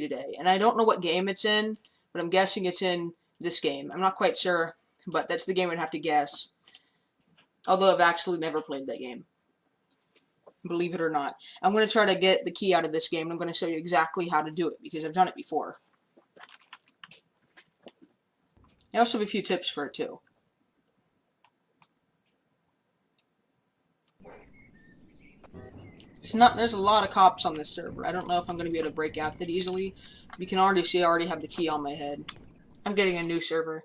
today, and I don't know what game it's in, but I'm guessing it's in this game. I'm not quite sure, but that's the game I'd have to guess. Although I've actually never played that game. Believe it or not. I'm going to try to get the key out of this game, and I'm going to show you exactly how to do it, because I've done it before. I also have a few tips for it, too. There's a lot of cops on this server. I don't know if I'm going to be able to break out that easily. You can already see I already have the key on my head. I'm getting a new server.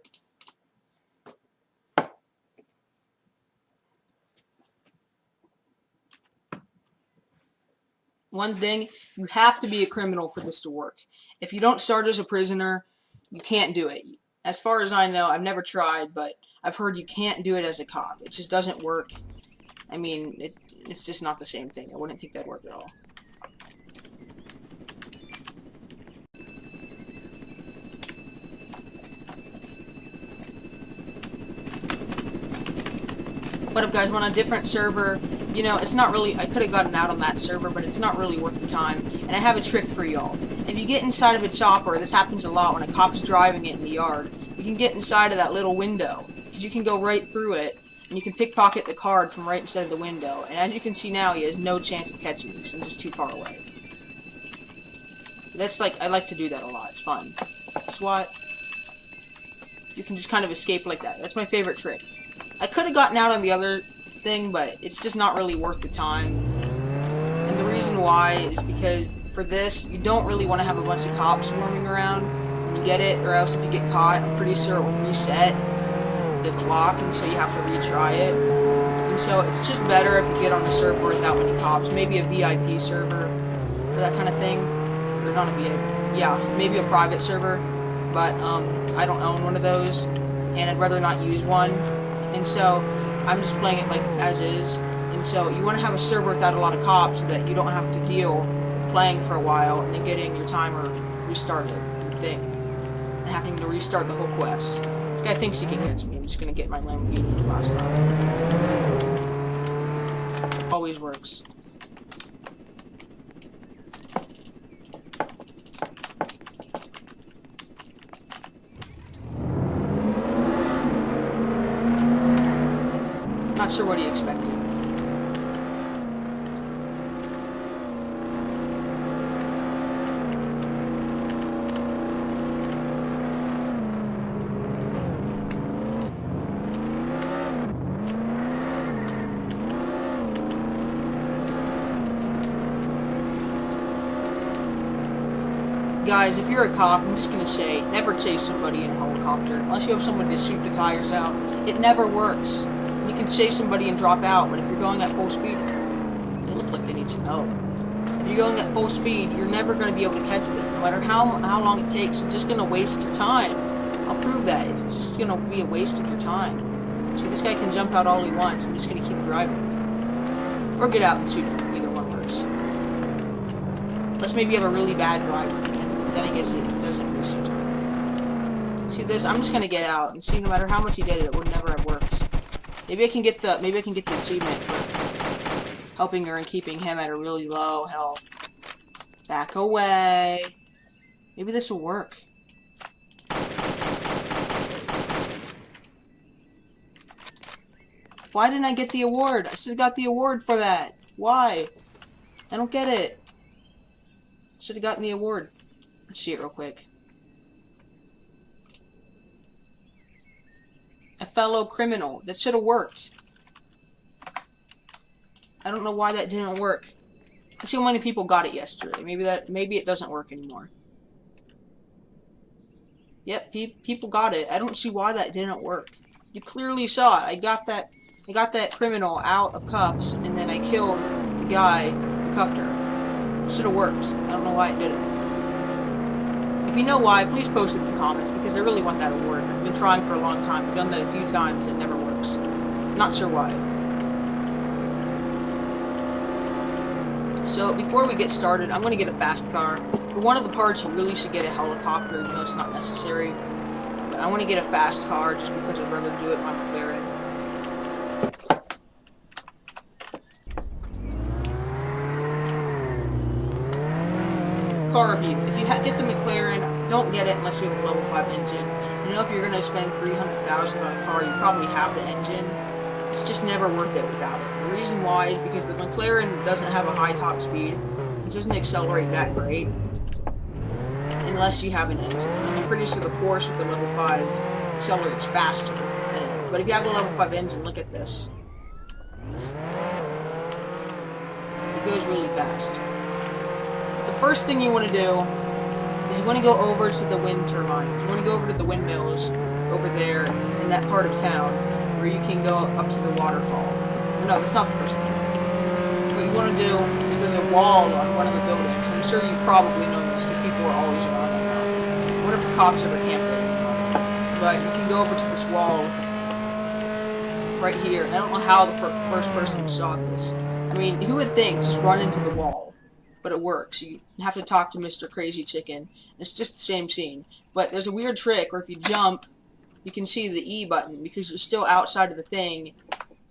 One thing, you have to be a criminal for this to work. If you don't start as a prisoner, you can't do it. As far as I know, I've never tried, but I've heard you can't do it as a cop. It just doesn't work. I mean, it's just not the same thing. I wouldn't think that'd work at all. What up, guys? We're on a different server. You know, it's not really... I could have gotten out on that server, but it's not really worth the time. And I have a trick for y'all. If you get inside of a chopper, this happens a lot when a cop's driving it in the yard, you can get inside of that little window, because you can go right through it, and you can pickpocket the card from right inside of the window. And as you can see now, he has no chance of catching me, because I'm just too far away. That's like... I like to do that a lot. It's fun. SWAT. You can just kind of escape like that. That's my favorite trick. I could have gotten out on the other thing, but it's just not really worth the time. And the reason why is because for this, you don't really want to have a bunch of cops swarming around when you get it, or else if you get caught, I'm pretty sure it will reset the clock, and so you have to retry it. And so it's just better if you get on a server without many cops, maybe a VIP server, or that kind of thing. Or not a VIP, yeah, maybe a private server, but I don't own one of those, and I'd rather not use one. And so, I'm just playing it like as is. And so, you want to have a server without a lot of cops so that you don't have to deal with playing for a while and then getting your timer restarted thing. And having to restart the whole quest. This guy thinks he can get to me. I'm just going to get my Lamborghini and blast off. Always works. Not sure what he expected. Guys, if you're a cop, I'm just gonna say, never chase somebody in a helicopter, unless you have somebody to shoot the tires out. It never works. You can chase somebody and drop out, but if you're going at full speed, they look like they need some help. If you're going at full speed, you're never going to be able to catch them. No matter how long it takes, you're just going to waste your time. I'll prove that. It's just going to be a waste of your time. See, this guy can jump out all he wants. I'm just going to keep driving. Or get out and shoot him. Either one works. Unless maybe you have a really bad driver, then I guess it doesn't waste your time. See this? I'm just going to get out, and see, no matter how much he did it, it would never have worked. Maybe I can get the achievement for helping her and keeping him at a really low health. Back away. Maybe this will work. Why didn't I get the award? I should have got the award for that. Why? I don't get it. Should have gotten the award. Let's see it real quick. A fellow criminal. That should have worked. I don't know why that didn't work. Let's see how many people got it yesterday. Maybe it doesn't work anymore. Yep, people got it. I don't see why that didn't work. You clearly saw it. I got that criminal out of cuffs, and then I killed the guy who cuffed her. It should have worked. I don't know why it didn't. If you know why, please post it in the comments, because I really want that award. I've been trying for a long time. I've done that a few times, and it never works. Not sure why. So, before we get started, I'm going to get a fast car. For one of the parts, you really should get a helicopter, even though it's not necessary. But I want to get a fast car, just because I'd rather do it on McLaren. Car review. If you get the McLaren, don't get it unless you have a level 5 engine. You know, if you're gonna spend $300,000 on a car, you probably have the engine. It's just never worth it without it. The reason why is because the McLaren doesn't have a high top speed. It doesn't accelerate that great unless you have an engine. Like, I'm pretty sure the Porsche with the level 5 accelerates faster than it. But if you have the level 5 engine, look at this. It goes really fast. But the first thing you want to do is you want to go over to the wind turbines. You want to go over to the windmills over there in that part of town where you can go up to the waterfall. No, that's not the first thing. What you want to do is there's a wall on one of the buildings. I'm sure you probably know this because people are always around right now. I wonder if the cops ever camp there anymore. But you can go over to this wall right here. I don't know how the first person saw this. I mean, who would think just run into the wall? But it works. You have to talk to Mr. Crazy Chicken. It's just the same scene. But there's a weird trick where if you jump, you can see the E button because you're still outside of the thing,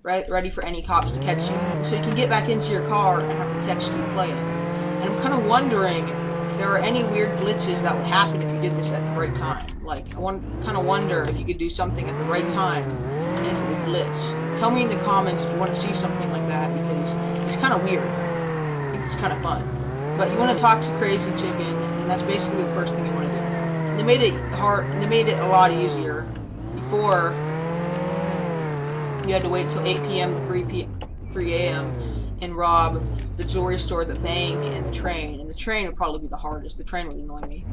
ready for any cops to catch you. So you can get back into your car and have the text keep playing. And I'm kind of wondering if there are any weird glitches that would happen if you did this at the right time. Like, I kind of wonder if you could do something at the right time and if it would glitch. Tell me in the comments if you want to see something like that because it's kind of weird. I think it's kind of fun. But you want to talk to Crazy Chicken, and that's basically the first thing you want to do. They made it hard. They made it a lot easier. Before, you had to wait till 8 p.m. to 3 a.m. and rob the jewelry store, the bank, and the train. And the train would probably be the hardest. The train would annoy me.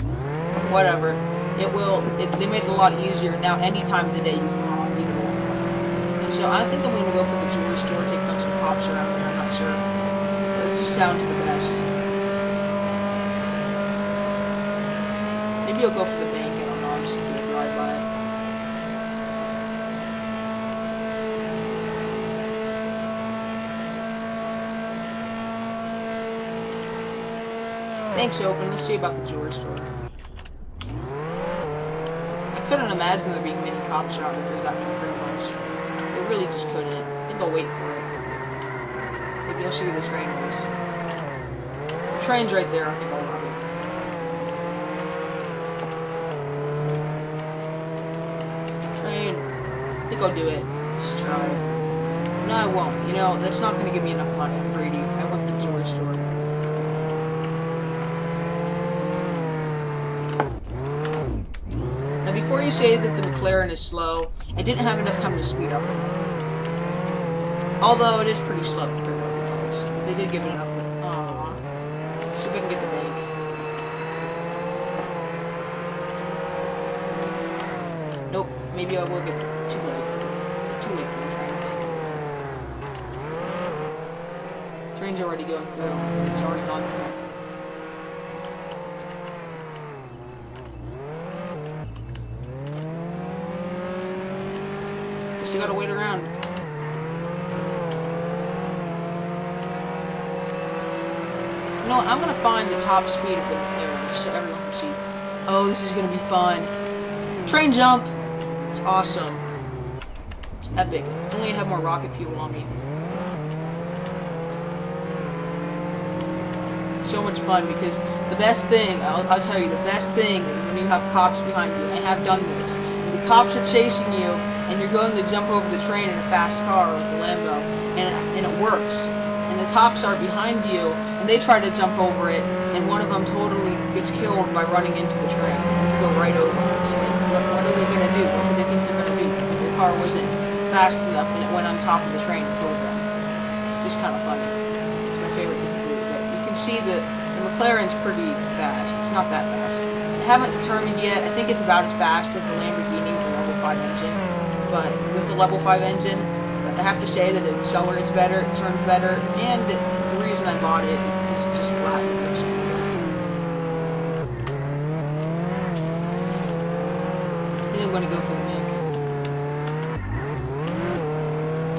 Whatever. They made it a lot easier. Now, any time of the day, you can rob either one. And so I think I'm going to go for the jewelry store, take down some cops around there. I'm not sure. But it just sounds the best. Maybe I'll go for the bank. I don't know. I'll just do a drive-by. Bank's open. Let's see about the jewelry store. I couldn't imagine there being many cops around if there's that many criminals. I really just couldn't. I think I'll wait for it. Maybe I'll see where the train is. The train's right there. I think I'll rob it. Train. I think I'll do it. Just try it. No, I won't. You know, that's not going to give me enough money. I'm greedy. I want the jewelry store. Before you say that the McLaren is slow, I didn't have enough time to speed up. Although it is pretty slow compared to other cars. But they did give it an upgrade. Aww. See if I can get the bank. Nope. Maybe I will get it. Too late. Too late for the train, I think. Train's already going through. It's already gone through. You gotta wait around. You know what? I'm gonna find the top speed of the McLaren just so everyone can see. Oh, this is gonna be fun. Train jump! It's awesome. It's epic. If only I had more rocket fuel on me. It's so much fun because the best thing, I'll tell you, the best thing is when you have cops behind you, and I have done this. The cops are chasing you, and you're going to jump over the train in a fast car like a Lambo, and it works. And the cops are behind you, and they try to jump over it, and one of them totally gets killed by running into the train, and you go right over it. It's like, what are they going to do? What do they think they're going to do? Because their car wasn't fast enough, and it went on top of the train and killed them. It's just kind of funny. It's my favorite thing to do. But you can see that the McLaren's pretty fast. It's not that fast. I haven't determined yet. I think it's about as fast as the Lamborghini with the level 5 engine. But with the level 5 engine, I have to say that it accelerates better, it turns better, and the reason I bought it is it's just flat. It looks good. I think I'm going to go for the Mic.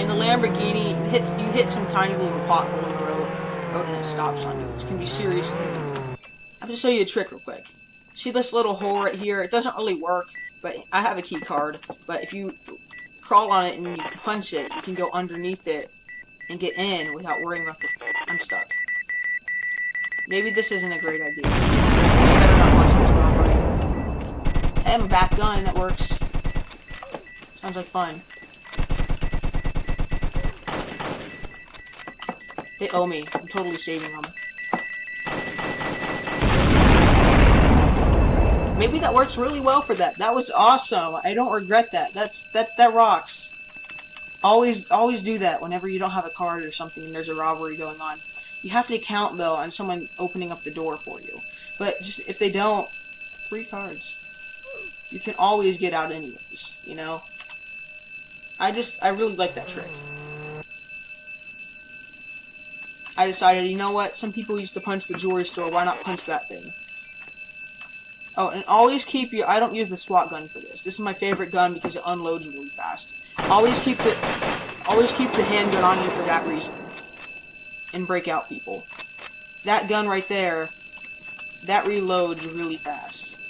In the Lamborghini, you hit some tiny little pothole in the road and it stops on you, which can be serious. I have to show you a trick real quick. See this little hole right here? It doesn't really work, but I have a key card. But if you crawl on it and you punch it, you can go underneath it and get in without worrying about the... I'm stuck. Maybe this isn't a great idea. Please better not have a back gun that works. Sounds like fun. They owe me. I'm totally saving them. Maybe that works really well for that. That was awesome. I don't regret that. That rocks. Always do that whenever you don't have a card or something and there's a robbery going on. You have to count though on someone opening up the door for you. But just if they don't, 3 cards. You can always get out anyways, you know? I really like that trick. I decided, you know what? Some people used to punch the jewelry store. Why not punch that thing? Oh, and always keep your... I don't use the SWAT gun for this. This is my favorite gun because it unloads really fast. Always keep the handgun on you for that reason. And break out people. That gun right there, that reloads really fast.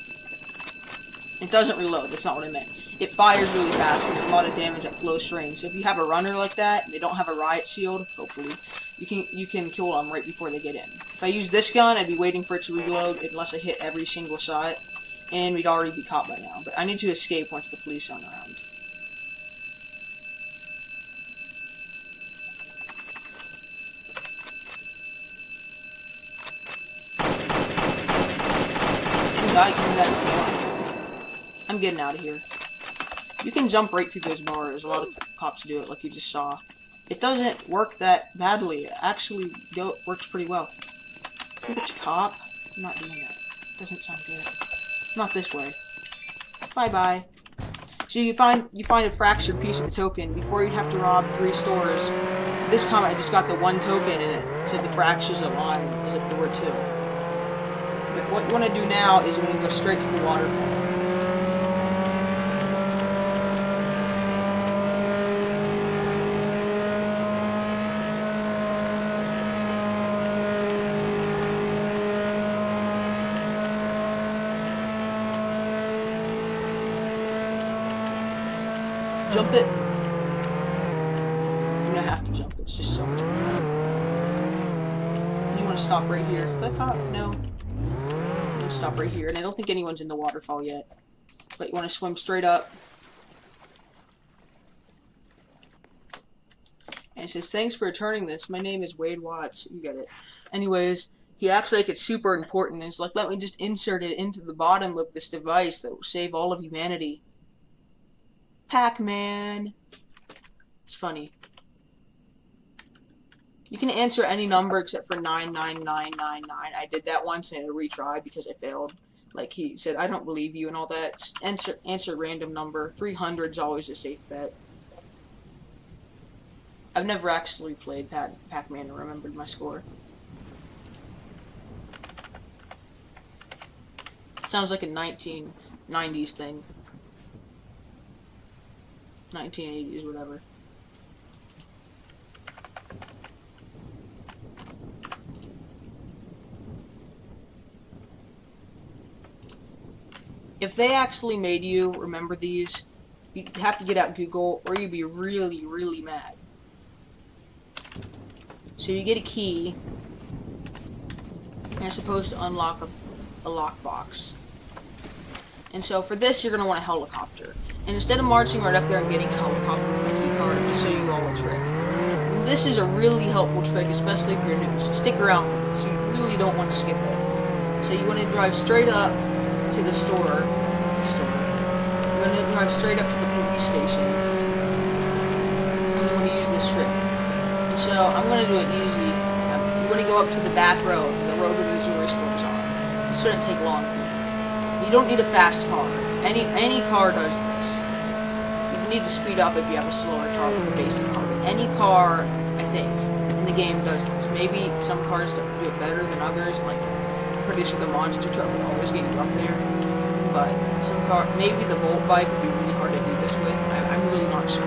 It doesn't reload. That's not what I meant. It fires really fast. There's a lot of damage at close range. So if you have a runner like that, and they don't have a riot shield, hopefully, you can kill them right before they get in. If I use this gun, I'd be waiting for it to reload unless I hit every single shot, and we'd already be caught by now. But I need to escape once the police aren't around. Some guy coming back to the line. I'm getting out of here. You can jump right through those bars. A lot of cops do it, like you just saw. It doesn't work that badly. It actually works pretty well. I think it's a cop. I'm not doing that. Doesn't sound good. Not this way. Bye-bye. So you find a fractured piece of token. Before you'd have to rob 3 stores. This time I just got the 1 token and it said the fractures align as if there were 2. But what you want to do now is you want to go straight to the waterfall. Jump it. You don't have to jump it. It's just so much more fun. And you want to stop right here. Is that a cop? No. You stop right here. And I don't think anyone's in the waterfall yet. But you want to swim straight up. And it says, thanks for returning this. My name is Wade Watts. You get it. Anyways, he acts like it's super important. It's like, let me just insert it into the bottom of this device that will save all of humanity. Pac-Man. It's funny. You can answer any number except for 99999. I did that once and I had to retry because I failed. Like he said, I don't believe you and all that. Just answer random number. 300 is always a safe bet. I've never actually played Pac-Man and remembered my score. Sounds like a 1990s thing. 1980s, whatever. If they actually made you remember these, you'd have to get out Google or you'd be really, really mad. So you get a key and it's supposed to unlock a lockbox. And so for this, you're going to want a helicopter. And instead of marching right up there and getting a helicopter with my key card, I'm going to show you all a trick. And this is a really helpful trick, especially if you're new. So stick around for this. You really don't want to skip it. So you want to drive straight up to the store. You're going to drive straight up to the police station. And you want to use this trick. And so I'm going to do it easy. You want to go up to the back road, the road where the jewelry stores are. It shouldn't take long for you. You don't need a fast car. Any car does this. You need to speed up if you have a slower car with a basic car. But any car, I think, in the game does this. Maybe some cars do it better than others. Like, I'm pretty sure the monster truck would always get you up there. But some car, maybe the Volt bike would be really hard to do this with. I'm really not sure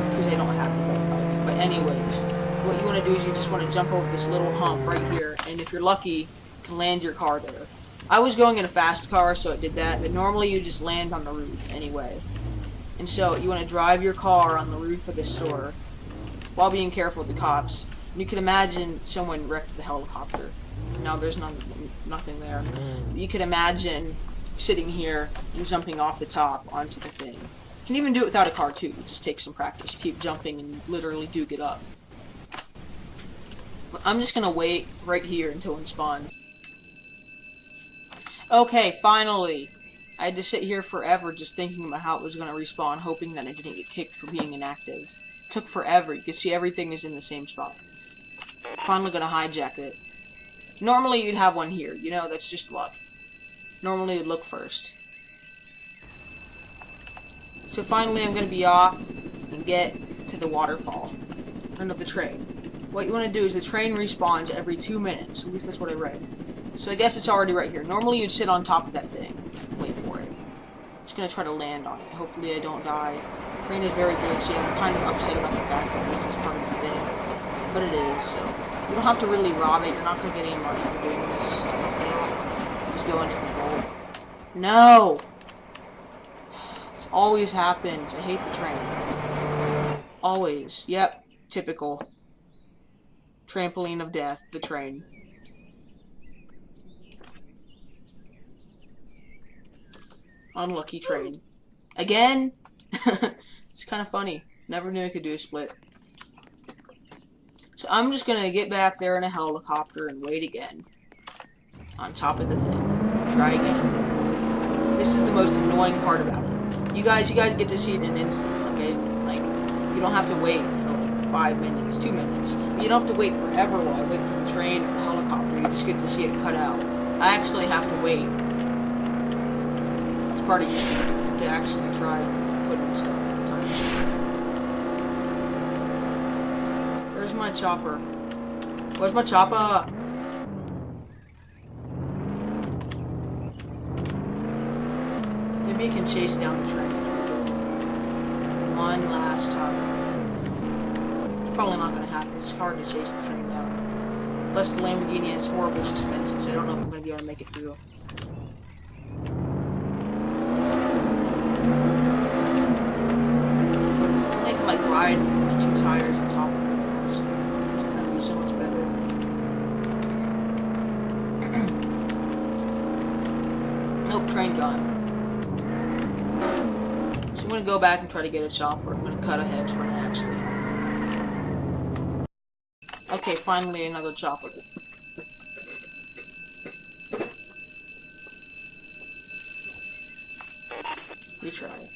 because they don't have the Volt bike. But anyways, what you want to do is you just want to jump over this little hump right here, and if you're lucky, you can land your car there. I was going in a fast car, so it did that, but normally you just land on the roof anyway. And so you want to drive your car on the roof of the store while being careful with the cops. And you can imagine someone wrecked the helicopter. Now there's nothing there. But you can imagine sitting here and jumping off the top onto the thing. You can even do it without a car too. It just takes some practice. You keep jumping and you literally do get up. But I'm just gonna wait right here until it spawns. Okay, finally. I had to sit here forever just thinking about how it was gonna respawn, hoping that I didn't get kicked for being inactive. It took forever. You can see everything is in the same spot. Finally gonna hijack it. Normally you'd have one here, you know, that's just luck. Normally you'd look first. So finally I'm gonna be off and get to the waterfall. Or not the train. What you wanna do is the train respawns every 2 minutes, at least that's what I read. So I guess it's already right here. Normally you'd sit on top of that thing. Wait for it. Just gonna try to land on it. Hopefully I don't die. The train is very glitchy. I'm kind of upset about the fact that this is part of the thing. But it is, so. You don't have to really rob it. You're not gonna get any money for doing this, I don't think. Just go into the vault. No! This always happens. I hate the train. Always. Yep. Typical. Trampoline of death. The train. Unlucky train. Again? It's kind of funny. Never knew I could do a split. So I'm just gonna get back there in a helicopter and wait again. On top of the thing. Try again. This is the most annoying part about it. You guys get to see it in an instant, okay? Like, you don't have to wait for like 5 minutes, 2 minutes. You don't have to wait forever while I wait for the train or the helicopter. You just get to see it cut out. I actually have to wait. It's part of YouTube to actually try and put in stuff at times. Where's my chopper? Where's my chopper? Maybe you can chase down the train as we go. One last time. It's probably not gonna happen. It's hard to chase the train down. Unless the Lamborghini has horrible suspension, so I don't know if I'm gonna be able to make it through. If I can like ride my 2 tires on top of the wheels, that'd be so much better. Nope, train gone. So I'm gonna go back and try to get a chopper. I'm gonna cut ahead to when it actually happens. Okay, finally another chopper. Retry.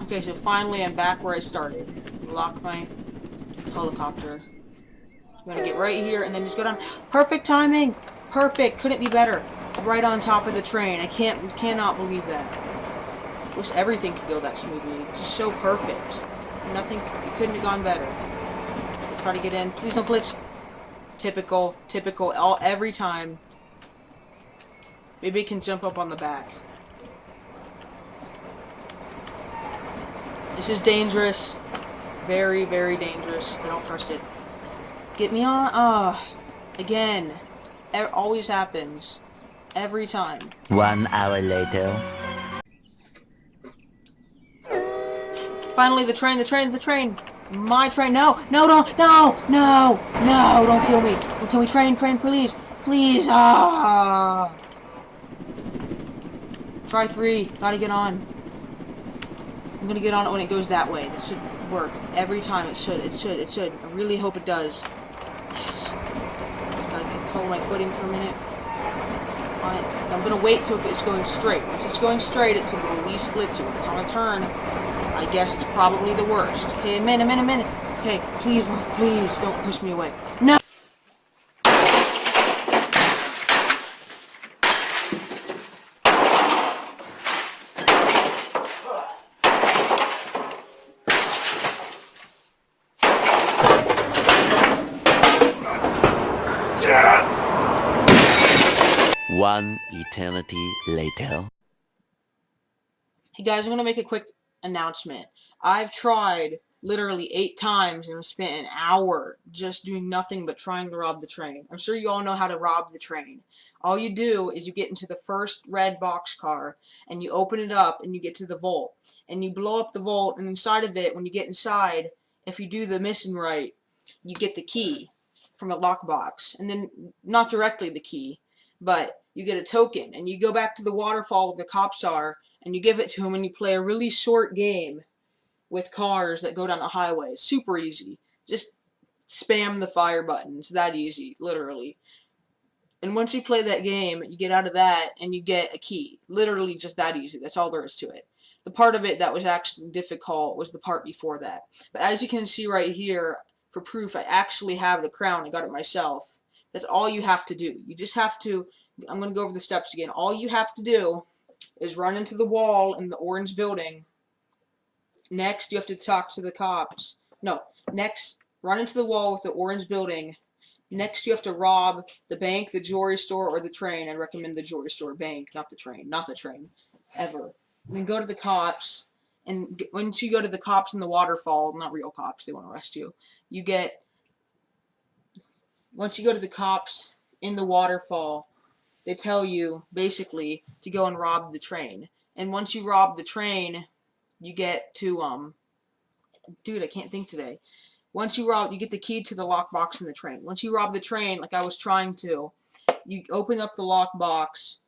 Okay, so finally I'm back where I started. Lock my helicopter. I'm gonna get right here and then just go down. Perfect timing! Perfect! Couldn't be better. Right on top of the train. I cannot believe that. Wish everything could go that smoothly. It's just so perfect. Nothing, it couldn't have gone better. Try to get in. Please don't glitch. Typical, every time. Maybe it can jump up on the back. This is dangerous. Very, very dangerous. I don't trust it. Get me on. Again. It always happens. Every time. 1 hour later. Finally, the train. My train. No, don't kill me. Don't kill me. Train, please. Try 3. Gotta get on. I'm gonna get on it when it goes that way. This should work. Every time it should. I really hope it does. Yes. Just gotta control my footing for a minute. On it. I'm gonna wait till it's going straight. Once it's going straight, it's the least glitchy. When it's on a turn, I guess it's probably the worst. Okay, a minute. Okay, please don't push me away. No! One eternity later. Hey guys, I'm gonna make a quick announcement. I've tried literally 8 times, and I spent an hour just doing nothing but trying to rob the train. I'm sure you all know how to rob the train. All you do is you get into the first red boxcar, and you open it up, and you get to the vault, and you blow up the vault, and inside of it, when you get inside, if you do the mission right, you get the key from a lockbox, and then not directly the key, but you get a token, and you go back to the waterfall where the cops are, and you give it to them, and you play a really short game with cars that go down a highway. Super easy. Just spam the fire button. It's that easy, literally. And once you play that game, you get out of that and you get a key. Literally just that easy. That's all there is to it. The part of it that was actually difficult was the part before that. But as you can see right here, for proof, I actually have the crown. I got it myself. That's all you have to do. You just have to, I'm going to go over the steps again. All you have to do is run into the wall in the orange building. Next, you have to talk to the cops. No, next, run into the wall with the orange building. Next, you have to rob the bank, the jewelry store, or the train. I recommend the jewelry store. Bank, not the train. Not the train. Ever. And then go to the cops. And once you go to the cops in the waterfall, not real cops, they won't arrest you. You get... Once you go to the cops in the waterfall, they tell you, basically, to go and rob the train. And once you rob the train, you get to, dude, I can't think today. Once you rob, you get the key to the lockbox in the train. Once you rob the train, like I was trying to, you open up the lockbox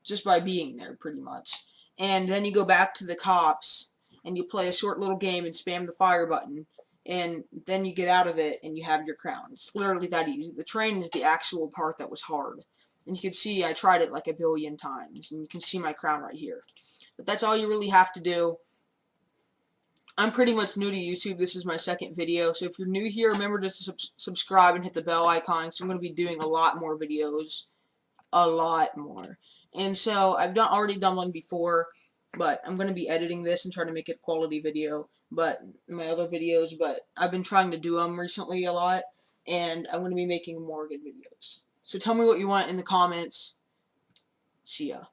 just by being there, pretty much. And then you go back to the cops, and you play a short little game and spam the fire button. And then you get out of it, and you have your crown. It's literally that easy. The train is the actual part that was hard. And you can see I tried it like a billion times. And you can see my crown right here. But that's all you really have to do. I'm pretty much new to YouTube. This is my second video. So if you're new here, remember to subscribe and hit the bell icon. So I'm going to be doing a lot more videos. A lot more. And so I've already done one before, but I'm going to be editing this and trying to make it a quality video. But my other videos, but I've been trying to do them recently a lot. And I'm going to be making more good videos. So tell me what you want in the comments. See ya.